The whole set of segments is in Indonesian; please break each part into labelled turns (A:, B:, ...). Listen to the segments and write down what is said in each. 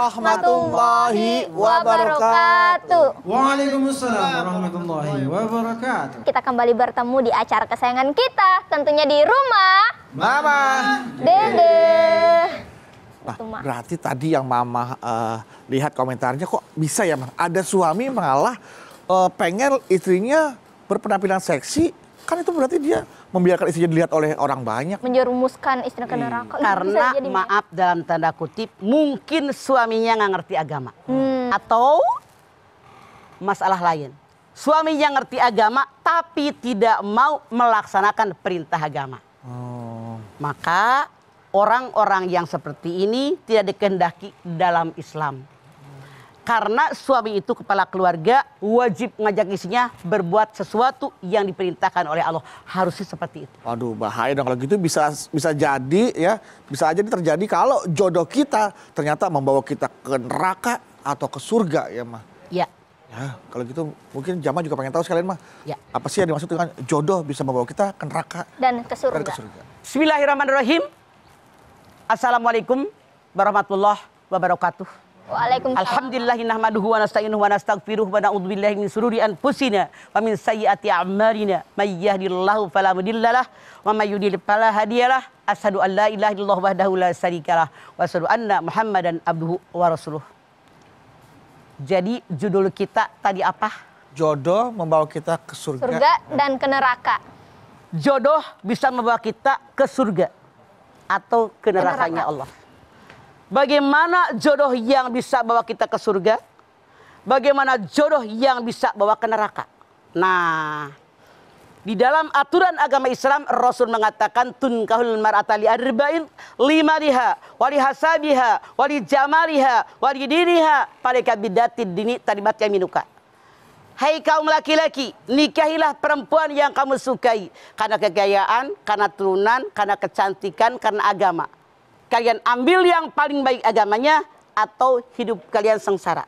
A: warahmatullahi wabarakatuh.
B: Waalaikumsalam warahmatullahi wabarakatuh.
C: Kita kembali bertemu di acara kesayangan kita, tentunya di rumah
A: Mama
C: Dede.
A: Nah, berarti tadi yang Mama lihat komentarnya kok bisa ya, Mas? Ada suami malah pengen istrinya berpenampilan seksi, kan itu berarti dia membiarkan istrinya dilihat oleh orang banyak.
C: Menjerumuskan istri ke neraka.
D: Karena maaf dalam tanda kutip, mungkin suaminya nggak ngerti agama. Atau masalah lain. Suaminya ngerti agama tapi tidak mau melaksanakan perintah agama. Maka orang-orang yang seperti ini tidak dikehendaki dalam Islam. Karena suami itu kepala keluarga, wajib ngajak istrinya berbuat sesuatu yang diperintahkan oleh Allah. Harusnya seperti itu.
A: Waduh, bahaya dong kalau gitu, bisa jadi ya, bisa aja terjadi kalau jodoh kita ternyata membawa kita ke neraka atau ke surga ya, Mah.
D: Ya.
A: Ya, kalau gitu mungkin Jama juga pengen tahu sekalian, Mah.
D: Ya.
A: Apa sih yang dimaksud dengan jodoh bisa membawa kita ke neraka
C: dan ke surga.
D: Bismillahirrahmanirrahim. Assalamualaikum warahmatullahi wabarakatuh.
C: Waalaikumsalam.
D: Alhamdulillahi nahmaduhu wa nasta'inuhu wa nastaghfiruh wa na'udzubillahi min sururi anfusina wa min sayyiati a'malina. May yahdihillahu fala mudhillalah wa may yudhlil fala hadiyalah. Asyhadu an la ilaha illallah wahdahu la syarikalah wa asyhadu anna Muhammadan abduhu wa rasuluh. Jadi judul kita tadi apa?
A: Jodoh membawa kita ke surga.
C: Surga dan ke neraka.
D: Jodoh bisa membawa kita ke surga atau ke nerakanya Allah. Bagaimana jodoh yang bisa bawa kita ke surga? Bagaimana jodoh yang bisa bawa ke neraka? Nah, di dalam aturan agama Islam, Rasul mengatakan tunkahul mar'ata li arba'in limaliha wa li hasabiha wa li jamaliha wa li diniha palika bidatid dini taribat yaminuka. Hai kaum laki-laki, nikahilah perempuan yang kamu sukai karena kekayaan, karena turunan, karena kecantikan, karena agama. Kalian ambil yang paling baik agamanya atau hidup kalian sengsara.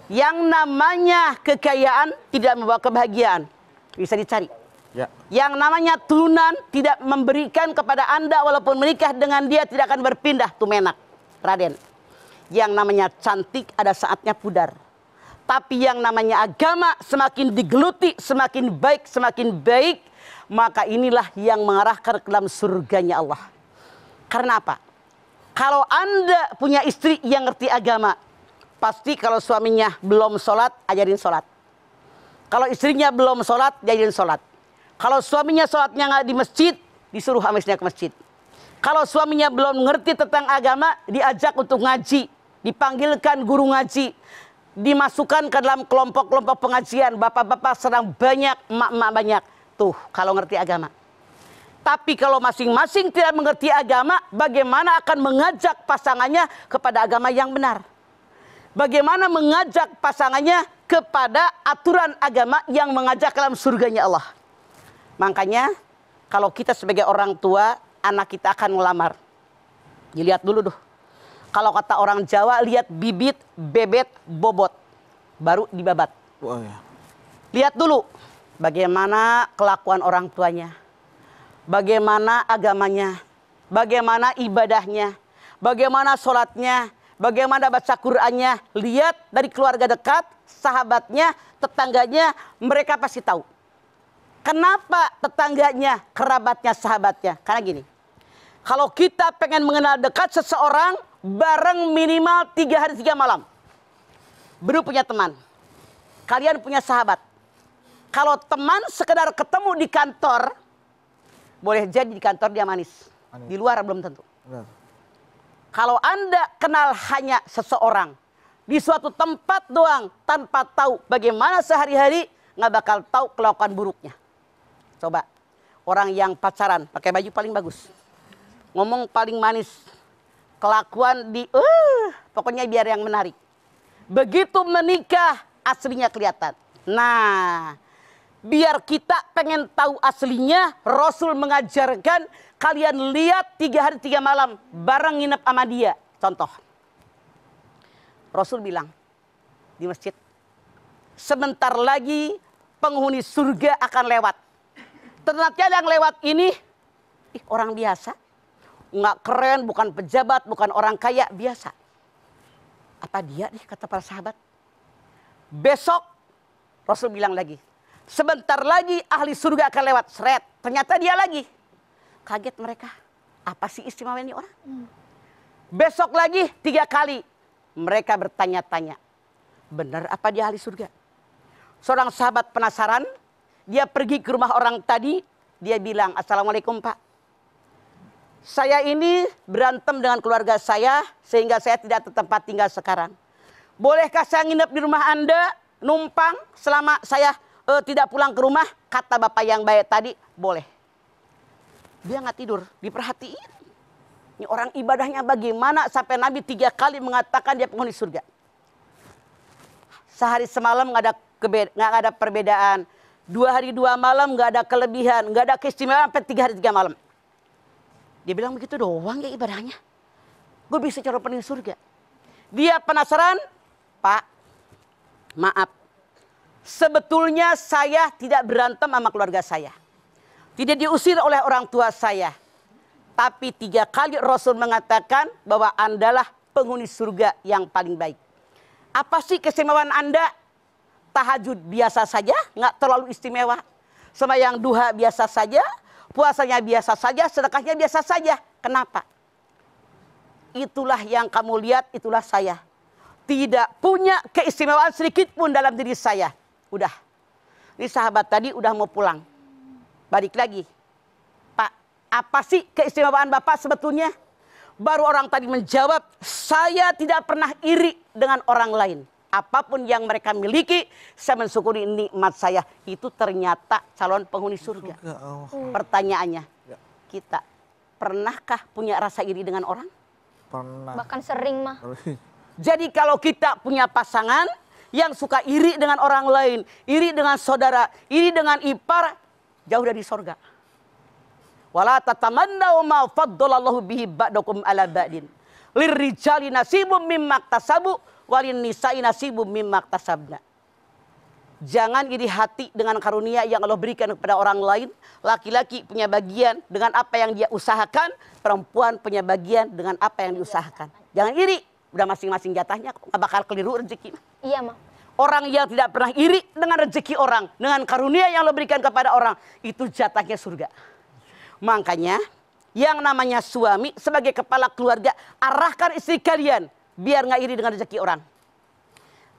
D: Yang namanya kekayaan tidak membawa kebahagiaan. Bisa dicari.
A: Ya.
D: Yang namanya turunan tidak memberikan kepada Anda walaupun menikah dengan dia tidak akan berpindah. Tumenak, Raden. Yang namanya cantik ada saatnya pudar. Tapi yang namanya agama semakin digeluti, semakin baik, maka inilah yang mengarahkan ke dalam surganya Allah. Karena apa? Kalau Anda punya istri yang ngerti agama, pasti kalau suaminya belum sholat, ajarin sholat. Kalau istrinya belum sholat, ajarin sholat. Kalau suaminya sholatnya nggak di masjid, disuruh sama istrinya ke masjid. Kalau suaminya belum ngerti tentang agama, diajak untuk ngaji. Dipanggilkan guru ngaji. Dimasukkan ke dalam kelompok-kelompok pengajian. Bapak-bapak sedang banyak, emak-emak banyak. Tuh, kalau ngerti agama. Tapi kalau masing-masing tidak mengerti agama, bagaimana akan mengajak pasangannya kepada agama yang benar? Bagaimana mengajak pasangannya kepada aturan agama yang mengajak ke dalam surganya Allah? Makanya kalau kita sebagai orang tua, anak kita akan melamar. Dilihat dulu tuh. Kalau kata orang Jawa, lihat bibit, bebet, bobot. Baru dibabat.
A: Oh, ya.
D: Lihat dulu bagaimana kelakuan orang tuanya. Bagaimana agamanya, bagaimana ibadahnya, bagaimana sholatnya, bagaimana baca Qur'annya. Lihat dari keluarga dekat, sahabatnya, tetangganya, mereka pasti tahu. Kenapa tetangganya, kerabatnya, sahabatnya? Karena gini, kalau kita pengen mengenal dekat seseorang, bareng minimal 3 hari 3 malam. Baru punya teman, kalian punya sahabat. Kalau teman sekedar ketemu di kantor, boleh jadi di kantor dia manis. Di luar belum tentu. Benar. Kalau Anda kenal hanya seseorang di suatu tempat doang tanpa tahu bagaimana sehari-hari, nggak bakal tahu kelakuan buruknya. Coba orang yang pacaran pakai baju paling bagus, ngomong paling manis, kelakuan di pokoknya biar yang menarik. Begitu menikah aslinya kelihatan. Nah, biar kita pengen tahu aslinya, Rasul mengajarkan kalian lihat 3 hari 3 malam bareng nginep sama dia. Contoh, Rasul bilang di masjid, sebentar lagi penghuni surga akan lewat. Ternyata yang lewat ini orang biasa, nggak keren, bukan pejabat, bukan orang kaya, biasa. Apa dia nih, kata para sahabat. Besok Rasul bilang lagi, sebentar lagi ahli surga akan lewat. Seret, ternyata dia lagi. Kaget mereka. Apa sih istimewa ini orang? Besok lagi 3 kali. Mereka bertanya-tanya. Benar apa dia ahli surga? Seorang sahabat penasaran. Dia pergi ke rumah orang tadi. Dia bilang, Assalamualaikum Pak. Saya ini berantem dengan keluarga saya. Sehingga saya tidak tempat tinggal sekarang. Bolehkah saya nginep di rumah Anda? Numpang selama saya tidak pulang ke rumah? Kata bapak yang baik tadi, boleh. Dia nggak tidur, diperhatiin. Ini orang ibadahnya bagaimana sampai Nabi 3 kali mengatakan dia penghuni surga. Sehari semalam nggak ada perbedaan. 2 hari 2 malam nggak ada kelebihan, nggak ada keistimewaan sampai 3 hari 3 malam. Dia bilang begitu doang ya ibadahnya. Gue bisa cara penghuni surga. Dia penasaran, Pak, maaf. Sebetulnya saya tidak berantem sama keluarga saya. Tidak diusir oleh orang tua saya. Tapi 3 kali Rasul mengatakan bahwa Andalah penghuni surga yang paling baik. Apa sih keistimewaan Anda? Tahajud biasa saja, nggak terlalu istimewa. Sembahyang duha biasa saja, puasanya biasa saja, sedekahnya biasa saja. Kenapa? Itulah yang kamu lihat, itulah saya. Tidak punya keistimewaan sedikit pun dalam diri saya. Udah. Ini sahabat tadi udah mau pulang. Balik lagi. Pak, apa sih keistimewaan Bapak sebetulnya? Baru orang tadi menjawab, saya tidak pernah iri dengan orang lain. Apapun yang mereka miliki, saya mensyukuri nikmat saya. Itu ternyata calon penghuni surga. Pertanyaannya, kita pernahkah punya rasa iri dengan orang?
A: Pernah.
C: Bahkan sering mah.
D: Jadi kalau kita punya pasangan yang suka iri dengan orang lain, iri dengan saudara, iri dengan ipar, jauh dari sorga. Wala tatamannau ma faddalallahu bihi ba'dakum ala ba'din. Lirrijali nasibum mimma iktasabu walin nisa'i nasibum mimma iktasabna. Jangan iri hati dengan karunia yang Allah berikan kepada orang lain. Laki-laki punya bagian dengan apa yang dia usahakan, perempuan punya bagian dengan apa yang diusahakan. Jangan iri, udah masing-masing jatahnya, nggak bakal keliru rezeki.
C: Iya mah.
D: Orang yang tidak pernah iri dengan rezeki orang, dengan karunia yang Allah berikan kepada orang, itu jatahnya surga. Makanya yang namanya suami sebagai kepala keluarga, arahkan istri kalian biar nggak iri dengan rezeki orang.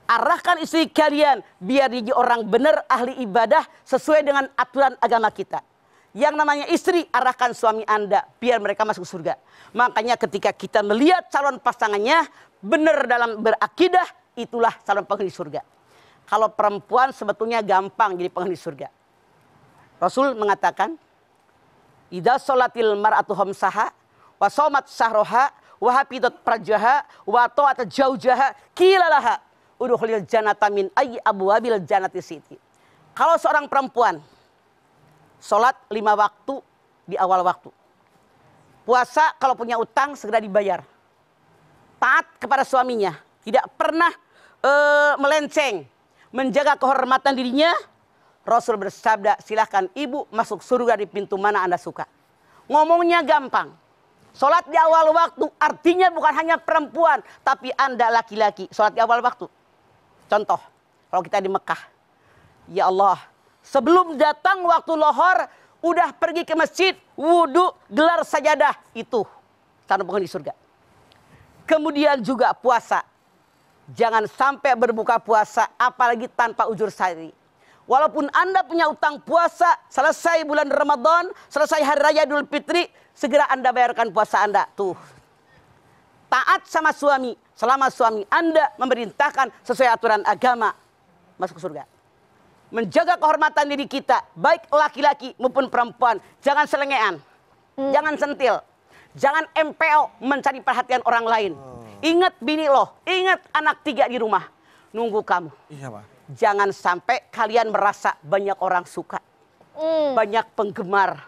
D: Arahkan istri kalian biar jadi orang benar, ahli ibadah sesuai dengan aturan agama kita. Yang namanya istri, arahkan suami Anda biar mereka masuk surga. Makanya ketika kita melihat calon pasangannya benar dalam berakidah, itulah calon penghuni surga. Kalau perempuan sebetulnya gampang jadi penghuni surga. Rasul mengatakan, idza sholatil mar'atu khamsaha wa shamat syahraha wa hafidat farjaha wa ta'at zaujaha qila laha udkhulil jannata min ayyi abwabil jannati siti. Kalau seorang perempuan salat 5 waktu di awal waktu. Puasa kalau punya utang segera dibayar. Taat kepada suaminya, tidak pernah melenceng, menjaga kehormatan dirinya. Rasul bersabda, silahkan ibu masuk surga di pintu mana Anda suka. Ngomongnya gampang. Sholat di awal waktu artinya bukan hanya perempuan, tapi Anda laki-laki. Sholat di awal waktu. Contoh, kalau kita di Mekah. Ya Allah, sebelum datang waktu lohor, udah pergi ke masjid, wudhu, gelar sajadah. Itu calon penghuni surga. Kemudian juga puasa. Jangan sampai berbuka puasa, apalagi tanpa ujur syar'i. Walaupun Anda punya utang puasa, selesai bulan Ramadan, selesai hari raya Idul Fitri, segera Anda bayarkan puasa Anda. Tuh. Taat sama suami, selama suami Anda memerintahkan sesuai aturan agama, masuk surga. Menjaga kehormatan diri kita, baik laki-laki maupun perempuan. Jangan selengean, jangan sentil, jangan MPO mencari perhatian orang lain. Ingat bini lo, ingat anak 3 di rumah, nunggu kamu.
A: Iya, Pak.
D: Jangan sampai kalian merasa banyak orang suka. Banyak penggemar.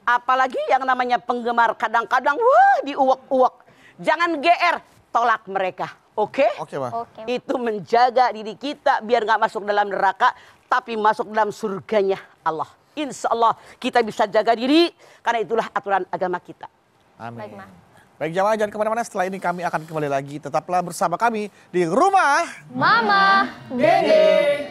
D: Apalagi yang namanya penggemar kadang-kadang wah diuwek-uwek. Jangan GR, tolak mereka. Oke?
A: Oke, Pak.
C: Oke.
D: Itu menjaga diri kita biar nggak masuk dalam neraka, tapi masuk dalam surganya Allah. Insya Allah kita bisa jaga diri karena itulah aturan agama kita.
A: Amin.
C: Baik, Ma.
A: Baik jamaah, jangan kemana-mana, setelah ini kami akan kembali lagi. Tetaplah bersama kami di Rumah
C: Mama Dede.